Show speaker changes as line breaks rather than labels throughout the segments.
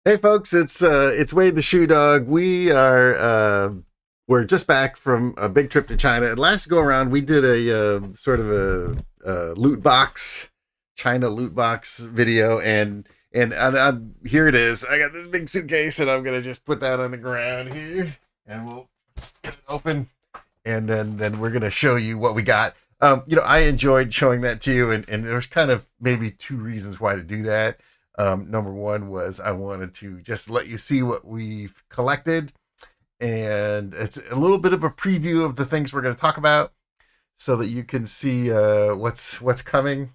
Hey folks, it's Wade the Shoe Dog. We're just back from a big trip to China. And last go around, we did a sort of a loot box, China loot box video, and here it is. I got this big suitcase, and I'm gonna just put that on the ground here, and we'll get it open, and then we're gonna show you what we got. I enjoyed showing that to you, and there's kind of maybe two reasons why to do that. Number one was I wanted to just let you see what we've collected, and it's a little bit of a preview of the things we're going to talk about, so that you can see what's coming.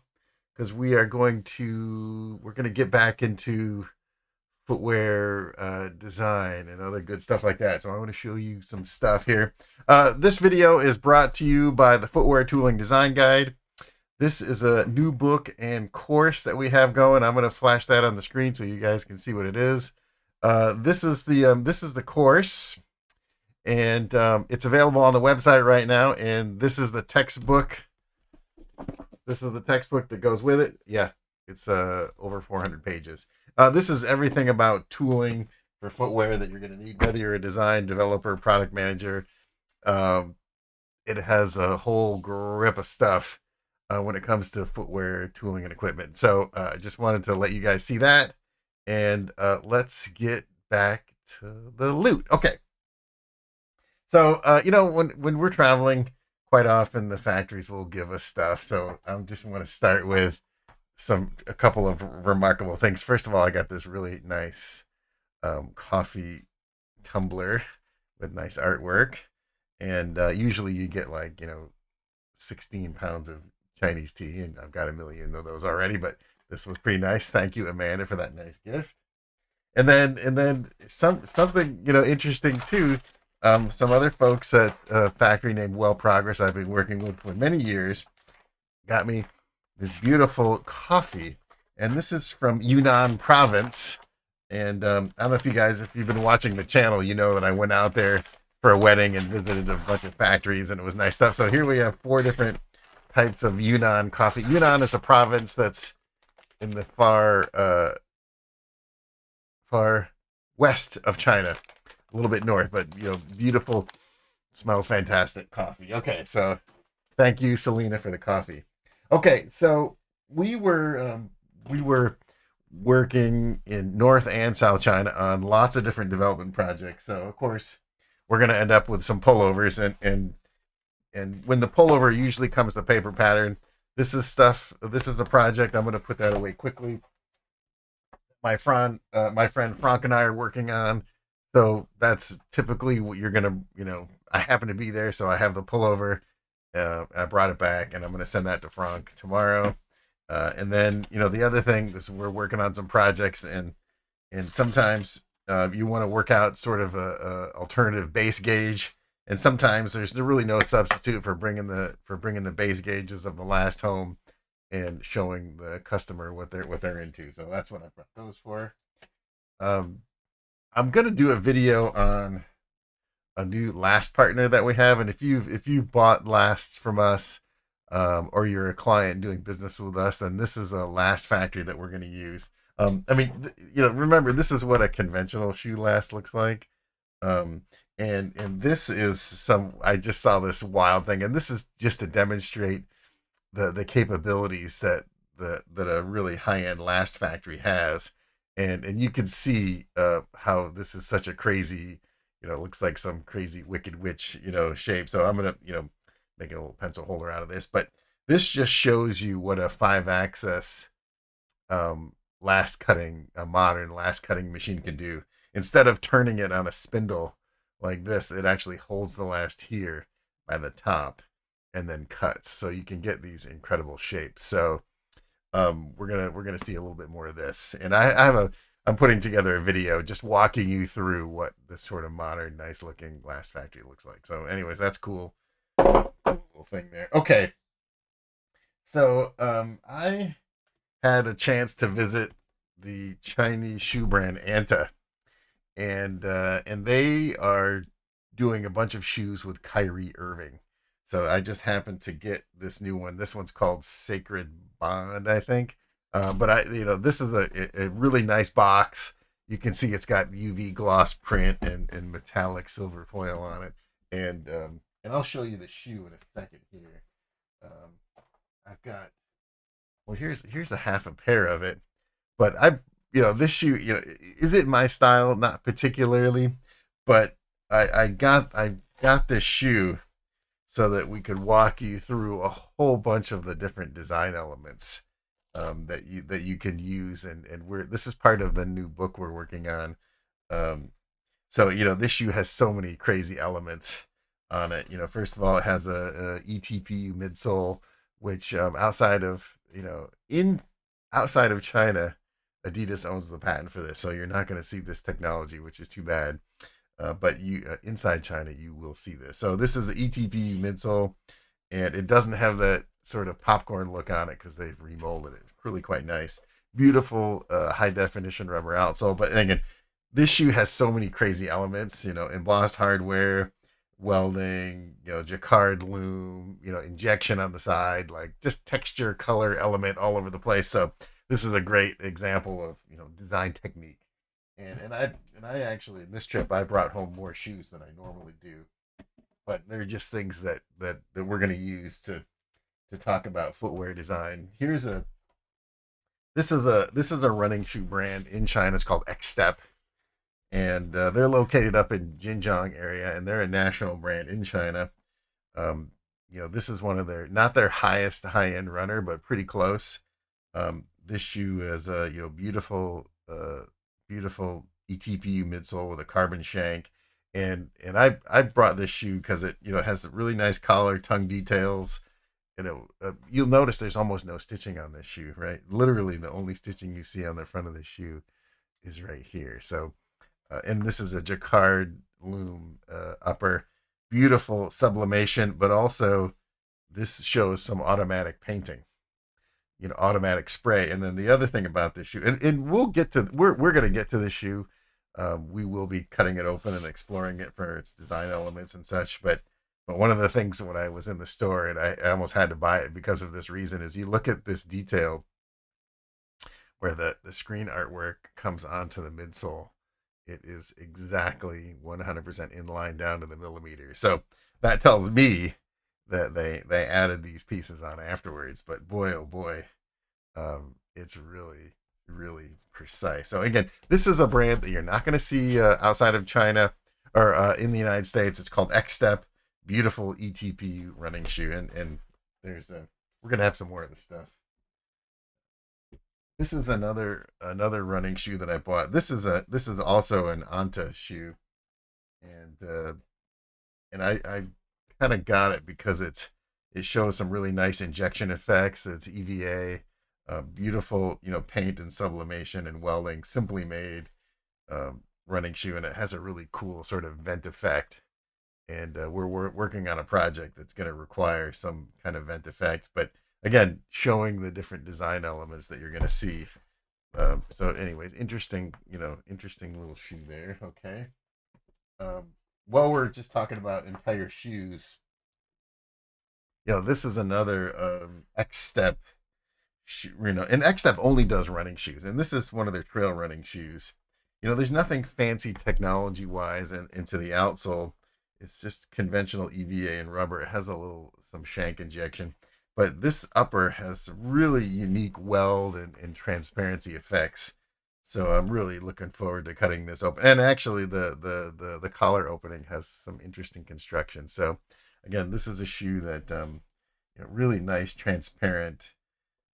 Because we're going to get back into footwear design and other good stuff like that. So I want to show you some stuff here. This video is brought to you by the Footwear Tooling Design Guide. This is a new book and course that we have going. I'm going to flash that on the screen so you guys can see what it is. This is the course, and it's available on the website right now. And this is the textbook. This is the textbook that goes with it. Yeah, it's over 400 pages. This is everything about tooling for footwear that you're going to need, whether you're a design developer, product manager. Um, it has a whole grip of stuff when it comes to footwear, tooling, and equipment. So I just wanted to let you guys see that. And let's get back to the loot. Okay. So, when we're traveling, quite often the factories will give us stuff. So I just want to start with a couple of remarkable things. First of all, I got this really nice coffee tumbler with nice artwork. And usually you get 16 pounds of Chinese tea, and I've got a million of those already. But this was pretty nice. Thank you, Amanda, for that nice gift. And then something interesting too. Some other folks at a factory named Well Progress I've been working with for many years got me this beautiful coffee, and this is from Yunnan Province. And I don't know if you've been watching the channel, you know that I went out there for a wedding and visited a bunch of factories, and it was nice stuff. So here we have four different types of Yunnan coffee. Yunnan is a province that's in the far west of China, a little bit north, but beautiful, smells fantastic coffee. Okay, so thank you, Selena, for the coffee. Okay, so we were working in North and South China on lots of different development projects. So of course, we're going to end up with some pullovers, and when the pullover usually comes the paper pattern. This is a project. I'm going to put that away quickly. My friend Frank and I are working on. So that's typically what you're gonna, I happen to be there, so I have the pullover. I brought it back, and I'm gonna send that to Frank tomorrow. And then, the other thing is we're working on some projects, and sometimes you want to work out sort of a alternative base gauge, and sometimes there's really no substitute for bringing the base gauges of the last home and showing the customer what they're into. So that's what I brought those for. Um, I'm gonna do a video on a new last partner that we have, and if you've bought lasts from us, or you're a client doing business with us, then this is a last factory that we're gonna use. Remember, this is what a conventional shoe last looks like. Um, and this is I just saw this wild thing, and this is just to demonstrate the capabilities that a really high end last factory has, and you can see how this is such a crazy, looks like some crazy wicked witch shape. So I'm gonna make a little pencil holder out of this, but this just shows you what a 5-axis a modern last cutting machine can do. Instead of turning it on a spindle like this, it actually holds the last here by the top and then cuts, so you can get these incredible shapes. So we're gonna see a little bit more of this, and I'm putting together a video just walking you through what this sort of modern, nice looking glass factory looks like. So anyways, that's cool. Cool little thing there. Okay, so I had a chance to visit the Chinese shoe brand Anta, and they are doing a bunch of shoes with Kyrie Irving. So I just happened to get this new one. This one's called Sacred Bond, I think. But this is a really nice box, you can see it's got UV gloss print and metallic silver foil on it. And I'll show you the shoe in a second here. I've got, well, here's a half a pair of it, but this shoe, is it my style? Not particularly, but I got this shoe so that we could walk you through a whole bunch of the different design elements that you can use, and this is part of the new book we're working on. So this shoe has so many crazy elements on it. First of all, it has a E-TPU midsole, which outside of China, Adidas owns the patent for this, so you're not going to see this technology, which is too bad. But inside China, you will see this. So this is the E-TPU midsole, and it doesn't have that sort of popcorn look on it because they've remolded it. Really quite nice, beautiful high definition rubber outsole. But again, this shoe has so many crazy elements. Embossed hardware, welding, jacquard loom, injection on the side, like just texture, color, element all over the place. So this is a great example of design technique. And I actually, in this trip, I brought home more shoes than I normally do, but they're just things that we're going to use to talk about footwear design. This is a running shoe brand in China. It's called X Step, and they're located up in Xinjiang area, and they're a national brand in China. This is one of not their highest high end runner, but pretty close. This shoe is a beautiful E-TPU midsole with a carbon shank, and I brought this shoe because it has really nice collar, tongue details. You'll notice there's almost no stitching on this shoe, right? Literally, the only stitching you see on the front of the shoe is right here. So, and this is a jacquard loom upper, beautiful sublimation, but also this shows some automatic painting, automatic spray. And then the other thing about this shoe, and we're going to get to the shoe. We will be cutting it open and exploring it for its design elements and such. But one of the things when I was in the store, and I almost had to buy it because of this reason, is you look at this detail where the screen artwork comes onto the midsole. It is exactly 100% in line down to the millimeter. So that tells me that they added these pieces on afterwards. But boy, oh boy, it's really, really precise. So again, this is a brand that you're not going to see outside of China or in the United States. It's called X Step. Beautiful E-TPU running shoe, and we're gonna have some more of this stuff. This is another running shoe that I bought. This is also an Anta shoe, and I kind of got it because it shows some really nice injection effects. It's EVA, beautiful paint and sublimation and welding, simply made running shoe, and it has a really cool sort of vent effect. And we're working on a project that's going to require some kind of vent effect, but again, showing the different design elements that you're going to see. So anyways, interesting little shoe there. Okay. While we're just talking about entire shoes, this is another X Step shoe, and X Step only does running shoes, and this is one of their trail running shoes. There's nothing fancy technology wise into the outsole. It's just conventional EVA and rubber. It has some shank injection, but this upper has some really unique weld and transparency effects. So I'm really looking forward to cutting this open. And actually, the collar opening has some interesting construction. So again, this is a shoe that really nice, transparent.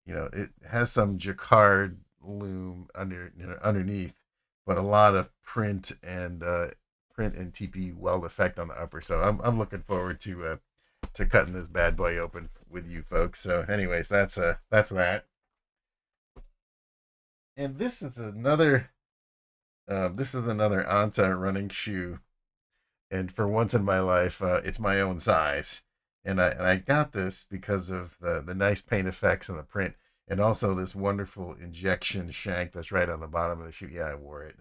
It has some jacquard loom underneath, but a lot of print and TP weld effect on the upper. So I'm looking forward to cutting this bad boy open with you folks. So anyways, that's that. And this is another Anta running shoe. And for once in my life, it's my own size. And I got this because of the nice paint effects and the print, and also this wonderful injection shank that's right on the bottom of the shoe. Yeah, I wore it.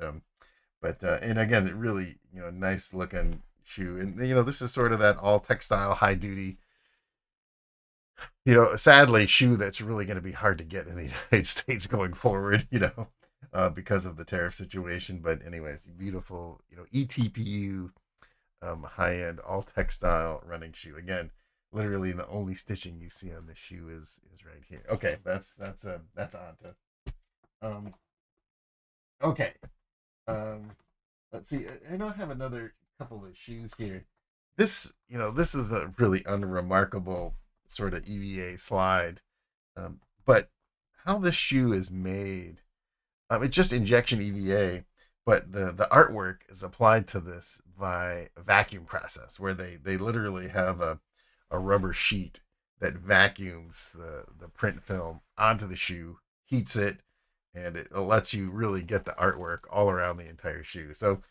But and again, it really nice looking shoe, and this is sort of that all textile, high duty. Sadly, shoe that's really going to be hard to get in the United States going forward. because of the tariff situation. But anyways, beautiful, E-TPU, high-end, all textile running shoe. Again, literally the only stitching you see on the shoe is right here. Okay, that's Anta. Um, okay. Um, let's see. I know I have another couple of shoes here. This is a really unremarkable sort of EVA slide. But how this shoe is made, it's just injection EVA, but the artwork is applied to this by a vacuum process where they literally have a rubber sheet that vacuums the print film onto the shoe, heats it, and it lets you really get the artwork all around the entire shoe. So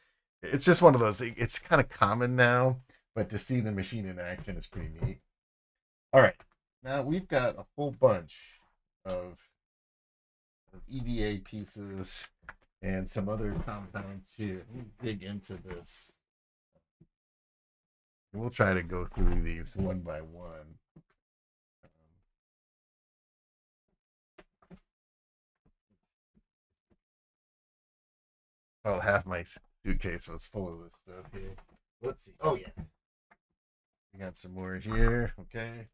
it's just one of those. It's kind of common now, but to see the machine in action is pretty neat. All right, now we've got a whole bunch of EVA pieces and some other compounds here. Let me dig into this. We'll try to go through these one by one. Oh, half my suitcase was full of this stuff here. Let's see. Oh yeah, we got some more here. Okay.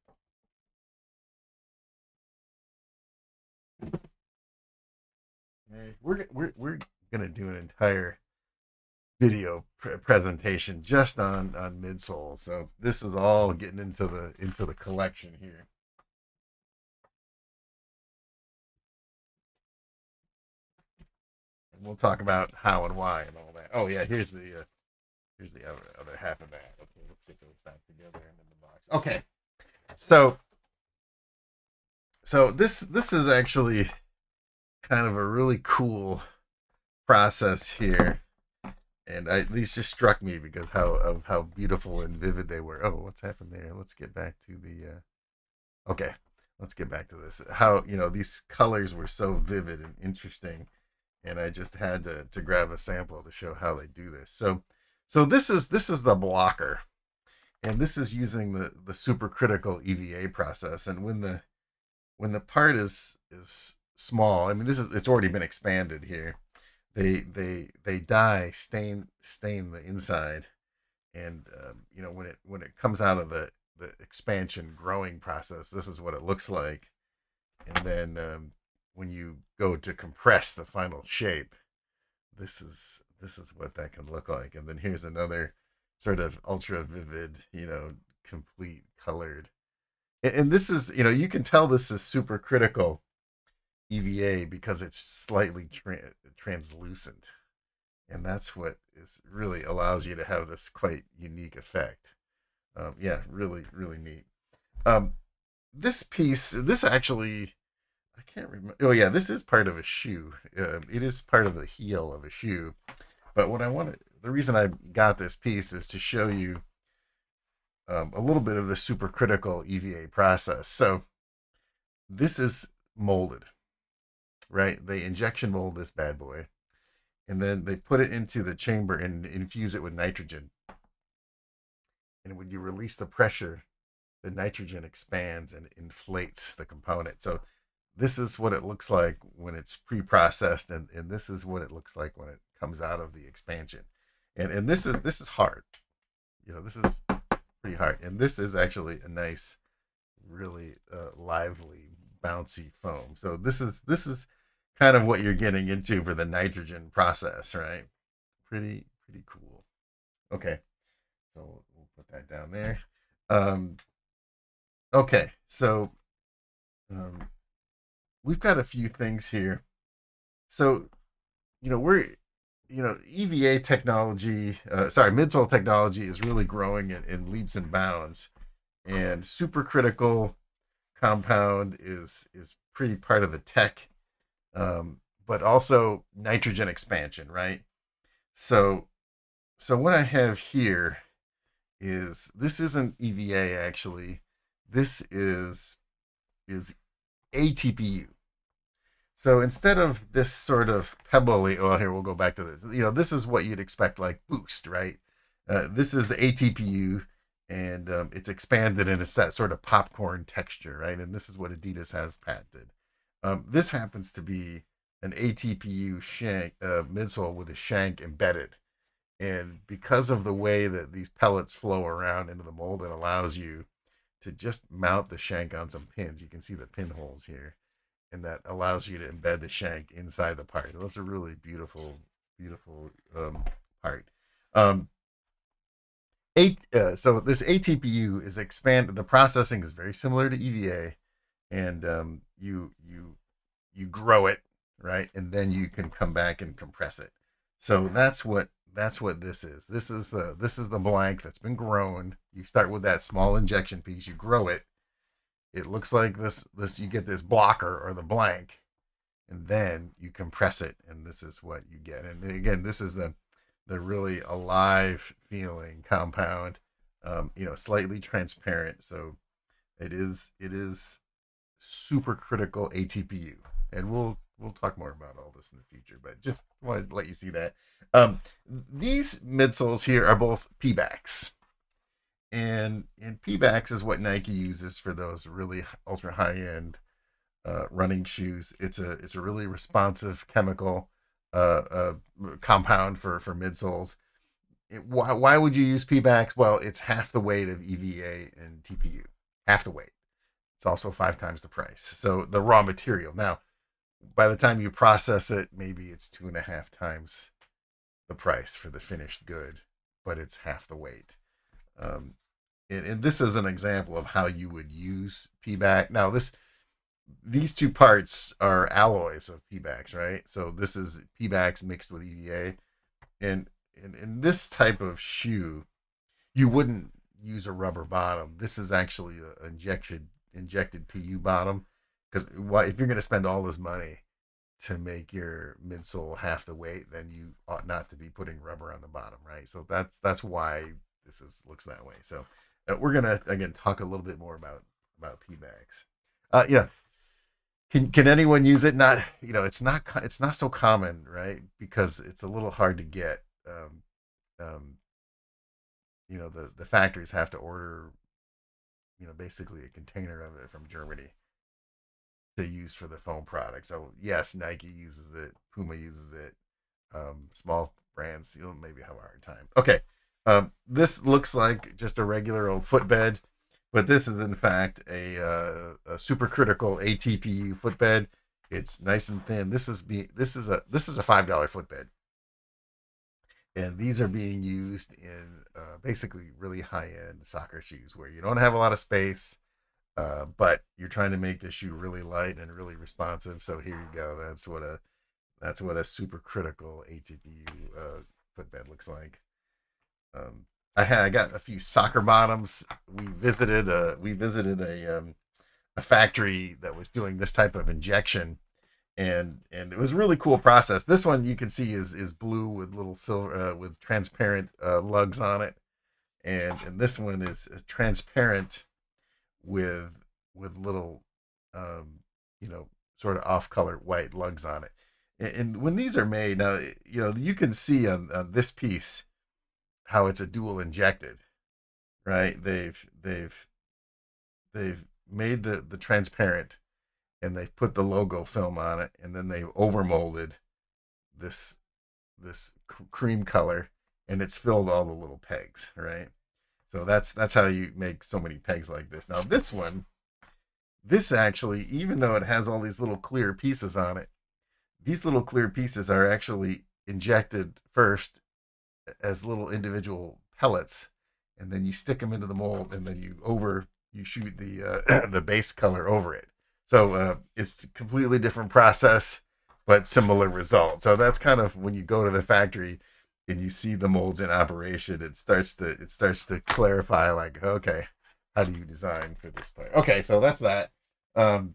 Okay. We're gonna do an entire video presentation just on midsole. So this is all getting into the collection here. And we'll talk about how and why and all that. Oh yeah, here's the other half of that. Okay, let's get those back together and in the box. Okay, so this is actually kind of a really cool process here, and these just struck me because how beautiful and vivid they were. Oh, what's happened there? Let's get back to the. Okay, let's get back to this. How these colors were so vivid and interesting, and I just had to grab a sample to show how they do this. So this is the blocker, and this is using the supercritical EVA process. And when the part is small, I mean it's already been expanded here. They dye stain the inside, and when it comes out of the expansion growing process, this is what it looks like. And then when you go to compress the final shape, this is what that can look like. And then here's another sort of ultra vivid, complete colored. And this is, you can tell this is supercritical EVA because it's slightly translucent, and that's what is really allows you to have this quite unique effect. Yeah, really, really neat. Um, this piece, this actually, I can't remember. Oh yeah, this is part of a shoe. It is part of the heel of a shoe. But what I wanted, the reason I got this piece is to show you a little bit of the supercritical EVA process. So this is molded, right? They injection mold this bad boy, and then they put it into the chamber and infuse it with nitrogen. And when you release the pressure, the nitrogen expands and inflates the component. So this is what it looks like when it's pre-processed, and this is what it looks like when it comes out of the expansion. And this is hard. This is pretty hard. And this is actually a nice, really lively, bouncy foam. So this is kind of what you're getting into for the nitrogen process, right? Pretty cool. Okay, so we'll put that down there. Um, okay, so um, we've got a few things here. So we're EVA technology, midsole technology is really growing in leaps and bounds, and supercritical compound is pretty part of the tech, but also nitrogen expansion, right? So what I have here is this isn't EVA actually. This is A-TPU. So instead of this sort of pebbly, oh, here we'll go back to this. This is what you'd expect, like Boost, right? This is A-TPU, and it's expanded and it's that sort of popcorn texture, right? And this is what Adidas has patented. This happens to be an A-TPU shank midsole with a shank embedded. And because of the way that these pellets flow around into the mold, it allows you to just mount the shank on some pins. You can see the pinholes here, and that allows you to embed the shank inside the part. That's a really beautiful, beautiful part. Um, so this A-TPU is expanded. The processing is very similar to EVA, and you grow it, right, and then you can come back and compress it. So that's what this is. This is the blank that's been grown. You start with that small injection piece. You grow it. It looks like this. You get this blocker or the blank, and then you compress it, and this is what you get. And again, this is the really alive feeling compound. Slightly transparent. So it is supercritical A-TPU, and we'll talk more about all this in the future. But just wanted to let you see that. These midsoles here are both P-backs, and P-backs is what Nike uses for those really ultra high end running shoes. It's a really responsive chemical compound for midsoles. Why would you use P-backs? Well, it's half the weight of EVA and TPU, half the weight. It's also 5 times the price. So the raw material. Now, by the time you process it, maybe it's 2.5 times the price for the finished good, but it's half the weight. And this is an example of how you would use P-back. Now, these two parts are alloys of P-backs, right? So this is P-backs mixed with EVA. And in this type of shoe, you wouldn't use a rubber bottom. This is actually an injected PU bottom, because if you're going to spend all this money to make your midsole half the weight, then you ought not to be putting rubber on the bottom, right? So that's why looks that way. So we're gonna again talk a little bit more about P-backs. Can anyone use it? Not, it's not so common, right? Because it's a little hard to get. Um, the factories have to order, basically a container of it from Germany to use for the foam product. So yes, Nike uses it, Puma uses it. Small brands, you'll maybe have a hard time. Okay, this looks like just a regular old footbed, but this is in fact a supercritical A-TPU footbed. It's nice and thin. This is a $5 footbed, and these are being used in basically really high end soccer shoes where you don't have a lot of space. But you're trying to make the shoe really light and really responsive. So here you go. That's what a supercritical A-TPU footbed looks like. I got a few soccer bottoms. We visited a factory that was doing this type of injection, and it was a really cool process. This one you can see is blue with little silver with transparent lugs on it, and this one is transparent with little sort of off color white lugs on it. And when these are made now, you can see on this piece how it's a dual injected, right? They've made the transparent, and they've put the logo film on it, and then they've overmolded this cream color, and it's filled all the little pegs, right? So that's how you make so many pegs like this. Now this actually, even though it has all these little clear pieces on it, these little clear pieces are actually injected first as little individual pellets, and then you stick them into the mold, and then you shoot the the base color over it. So it's a completely different process, but similar result. So that's kind of when you go to the factory and you see the molds in operation, it starts to clarify, like, okay, how do you design for this player? Okay, so that's that. I've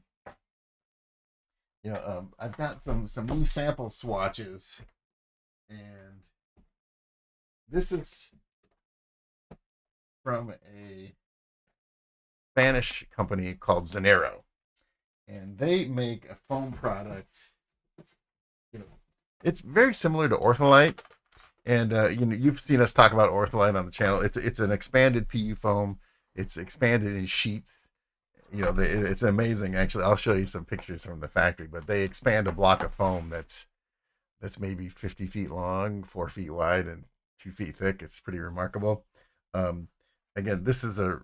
got some new sample swatches, and this is from a Spanish company called Zanero, and they make a foam product. It's very similar to Ortholite. And you've seen us talk about Ortholite on the channel. It's an expanded PU foam. It's expanded in sheets, it's amazing. Actually, I'll show you some pictures from the factory, but they expand a block of foam that's maybe 50 feet long, 4 feet wide, and 2 feet thick. It's pretty remarkable. Um, Again, this is a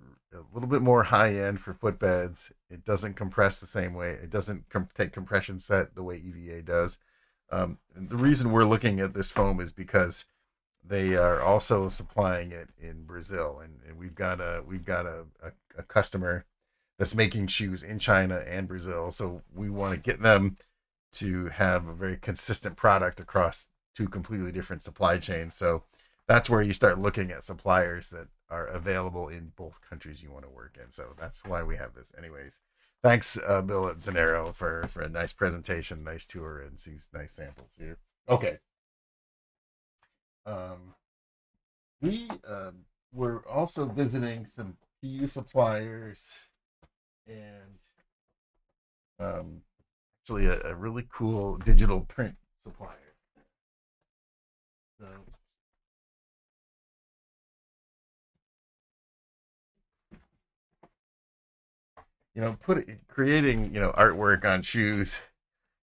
little bit more high end for footbeds. It doesn't compress the same way. It doesn't take compression set the way EVA does. And the reason we're looking at this foam is because they are also supplying it in Brazil, and we've got a customer that's making shoes in China and Brazil. So we want to get them to have a very consistent product across two completely different supply chains. So that's where you start looking at suppliers that are available in both countries you want to work in. So that's why we have this. Anyways, thanks, Bill at Zanero, for a nice presentation, nice tour, and these nice samples here. Okay. Um, we were also visiting some PU suppliers and actually a really cool digital print supplier. So, creating artwork on shoes.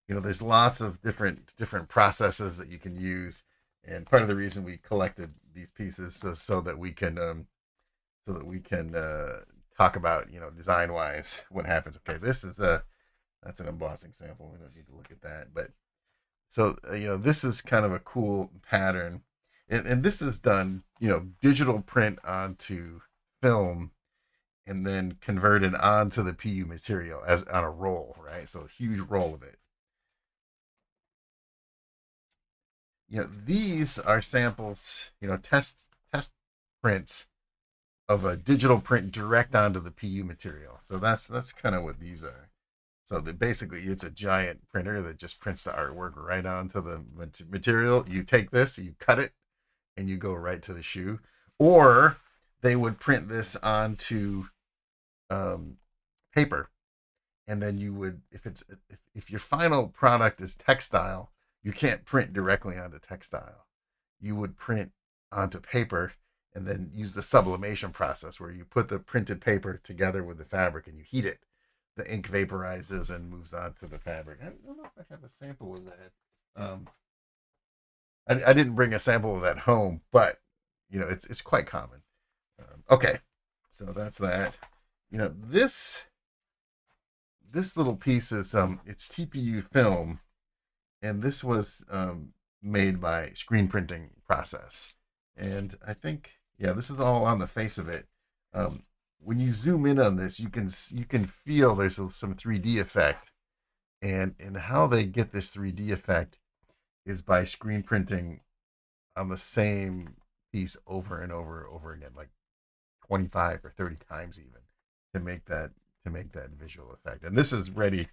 There's lots of different processes that you can use, and part of the reason we collected these pieces so that we can talk about design wise what happens. Okay, this is a that's an embossing sample. We don't need to look at that, but so this is kind of a cool pattern, and this is done digital print onto film and then converted onto the PU material as on a roll, right? So a huge roll of it. These are samples, test prints of a digital print direct onto the PU material. So that's kind of what these are. So basically, it's a giant printer that just prints the artwork right onto the material. You take this, you cut it, and you go right to the shoe. Or they would print this onto paper, and then you would, if your final product is textile, you can't print directly onto textile. You would print onto paper and then use the sublimation process where you put the printed paper together with the fabric and you heat it. The ink vaporizes and moves on to the fabric. I don't know if I have a sample of that. I didn't bring a sample of that home, but it's quite common. Okay, so that's that. This little piece is it's TPU film, and this was made by screen printing process. And I think this is all on the face of it. When you zoom in on this, you can feel there's some 3D effect, and how they get this 3D effect is by screen printing on the same piece over and over and over again, like 25 or 30 times even, to make that visual effect. And this is ready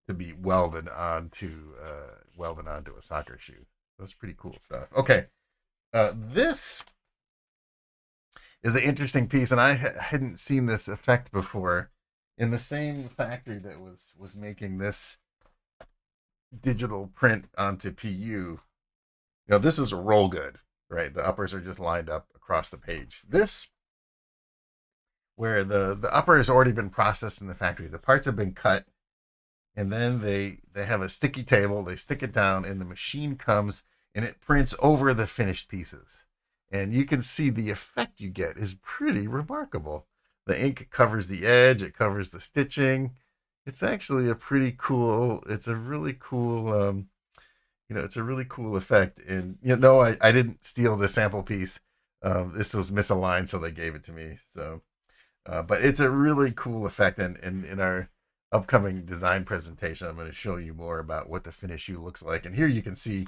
to be welded onto a soccer shoe. That's pretty cool stuff. Okay, this is an interesting piece, and I hadn't seen this effect before. In the same factory that was making this digital print onto PU, this is a roll good, right? The uppers are just lined up across the page. This, where the upper has already been processed in the factory, the parts have been cut, and then they have a sticky table. They stick it down, and the machine comes and it prints over the finished pieces. And you can see the effect you get is pretty remarkable. The ink covers the edge, it covers the stitching. It's actually a pretty cool. It's a really cool. It's a really cool effect. And I didn't steal the sample piece. This was misaligned, so they gave it to me. So, but it's a really cool effect. And in our upcoming design presentation, I'm going to show you more about what the finished shoe looks like. And here you can see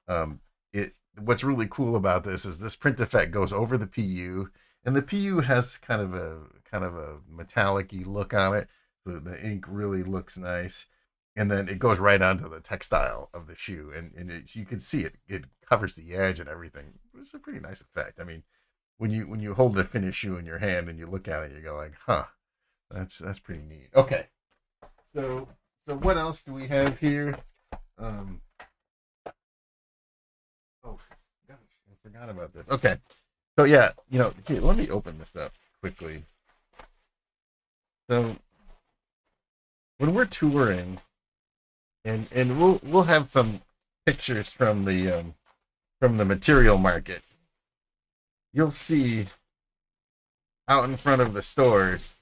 it. What's really cool about this is this print effect goes over the PU, and the PU has kind of a metallic-y look on it. So the ink really looks nice, and then it goes right onto the textile of the shoe, and you can see it covers the edge and everything. It's a pretty nice effect. I mean, when you hold the finished shoe in your hand and you look at it, you go like, huh, that's pretty neat. Okay, so what else do we have here? Oh gosh, I forgot about this. Okay, so here, let me open this up quickly. So when we're touring, and we'll have some pictures from the material market. You'll see out in front of the stores,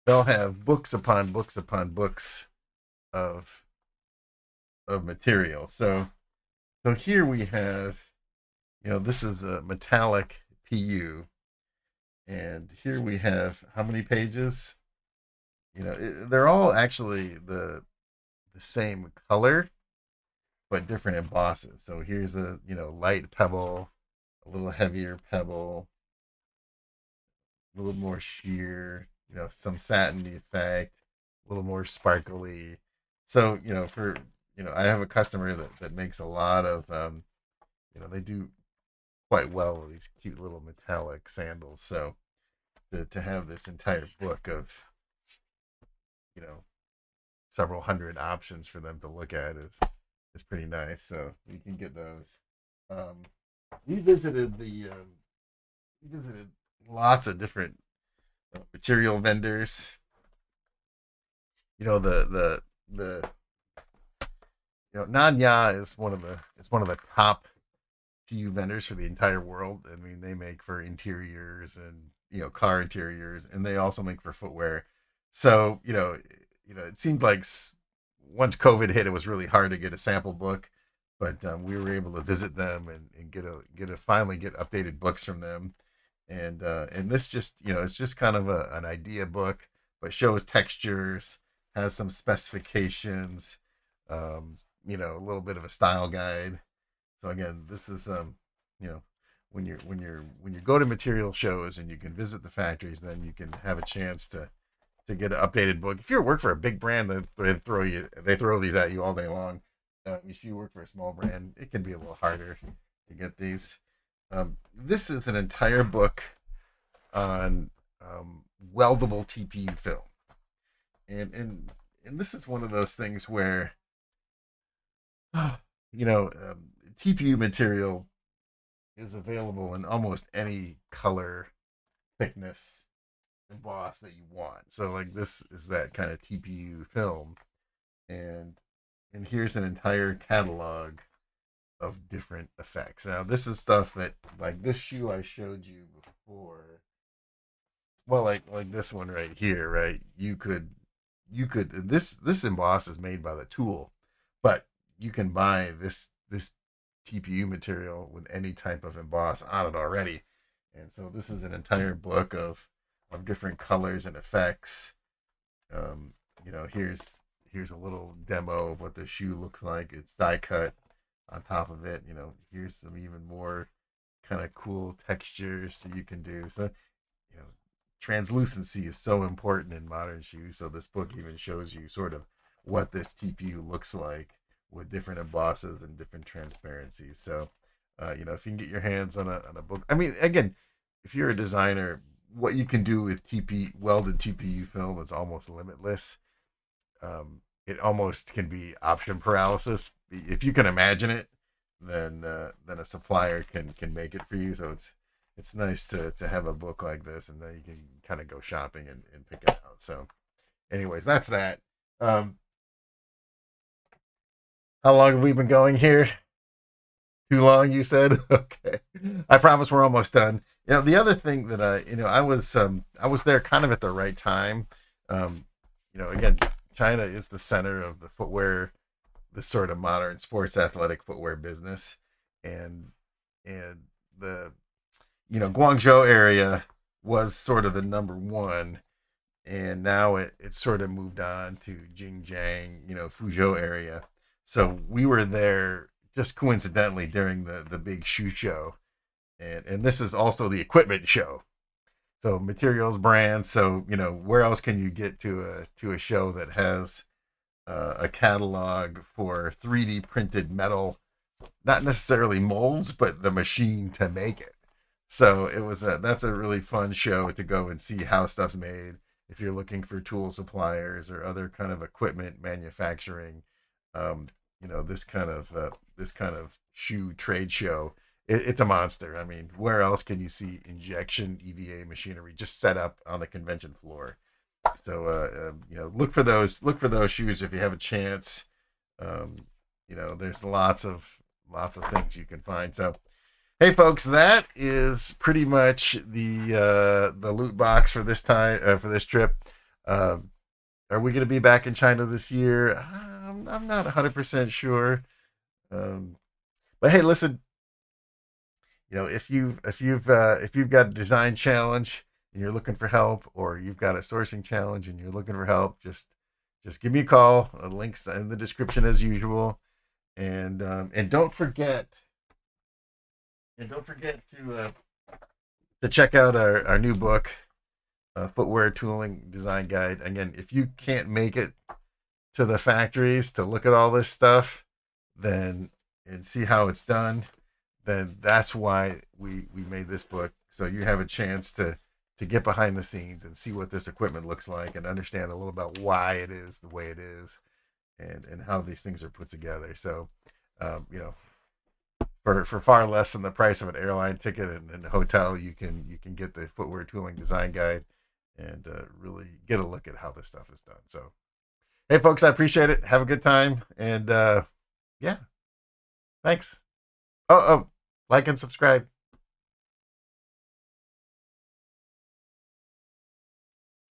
they'll have books upon books upon books of material. So here we have, this is a metallic PU, and here we have how many pages? They're all actually the same color, but different embosses. So here's a light pebble, a little heavier pebble, a little more sheer, some satiny effect, a little more sparkly. So for I have a customer that makes a lot of they do quite well with these cute little metallic sandals. So to have this entire book of you know several hundred options for them to look at is pretty nice. So you can get those. Um, we visited we visited lots of different material vendors. The Nanya is one of the top PU vendors for the entire world. I mean, they make for interiors and car interiors, and they also make for footwear. So it seemed like once COVID hit, it was really hard to get a sample book, but we were able to visit them and finally get updated books from them. And this just it's just kind of an idea book, but shows textures, has some specifications, a little bit of a style guide. So again, this is you know when you go to material shows and you can visit the factories, then you can have a chance to get an updated book. If you work for a big brand, they throw these at you all day long. If you work for a small brand, it can be a little harder to get these. This is an entire book on weldable TPU film, and this is one of those things where TPU material is available in almost any color, thickness, emboss that you want. So like this is that kind of TPU film, and here's an entire catalog of different effects. Now this is stuff that, like this shoe I showed you before. Well, like this one right here, right? You could this emboss is made by the tool, but you can buy this TPU material with any type of emboss on it already. And so this is an entire book of different colors and effects. Here's a little demo of what the shoe looks like. It's die cut on top of it. Here's some even more kind of cool textures so you can do. So, you know, translucency is so important in modern shoes. So this book even shows you sort of what this TPU looks like with different embosses and different transparencies. So, if you can get your hands on a book, I mean, again, if you're a designer, what you can do with welded TPU film is almost limitless. It almost can be option paralysis. If you can imagine it, then a supplier can make it for you. So it's nice to have a book like this, and then you can kind of go shopping and pick it out. So, anyways, that's that. How long have we been going here? Too long, you said? Okay. I promise we're almost done. The other thing that I was there kind of at the right time. Again, China is the center of the footwear, the sort of modern sports athletic footwear business, and the Guangzhou area was sort of the number one, and now it's sort of moved on to Xinjiang, Fuzhou area. So we were there just coincidentally during the big shoe show, and this is also the equipment show. So materials brands. So where else can you get to a show that has a catalog for 3D printed metal, not necessarily molds, but the machine to make it. So that's a really fun show to go and see how stuff's made. If you're looking for tool suppliers or other kind of equipment manufacturing, this kind of shoe trade show, it's a monster. I mean, where else can you see injection EVA machinery just set up on the convention floor? So look for those shoes if you have a chance. There's lots of things you can find. So hey folks, that is pretty much the loot box for this time, for this trip. Are we going to be back in China this year? I'm not 100% sure. But hey, listen, if you've got a design challenge and you're looking for help, or you've got a sourcing challenge and you're looking for help, just give me a call. The links in the description as usual, and don't forget to check out our new book, Footwear Tooling Design Guide. Again, if you can't make it to the factories to look at all this stuff, then and see how it's done, then that's why we made this book, so you have a chance to get behind the scenes and see what this equipment looks like and understand a little about why it is the way it is, and how these things are put together. So, for far less than the price of an airline ticket and a hotel, you can get the Footwear Tooling Design Guide and really get a look at how this stuff is done. So, hey, folks, I appreciate it. Have a good time, and yeah, thanks. Oh, like and subscribe.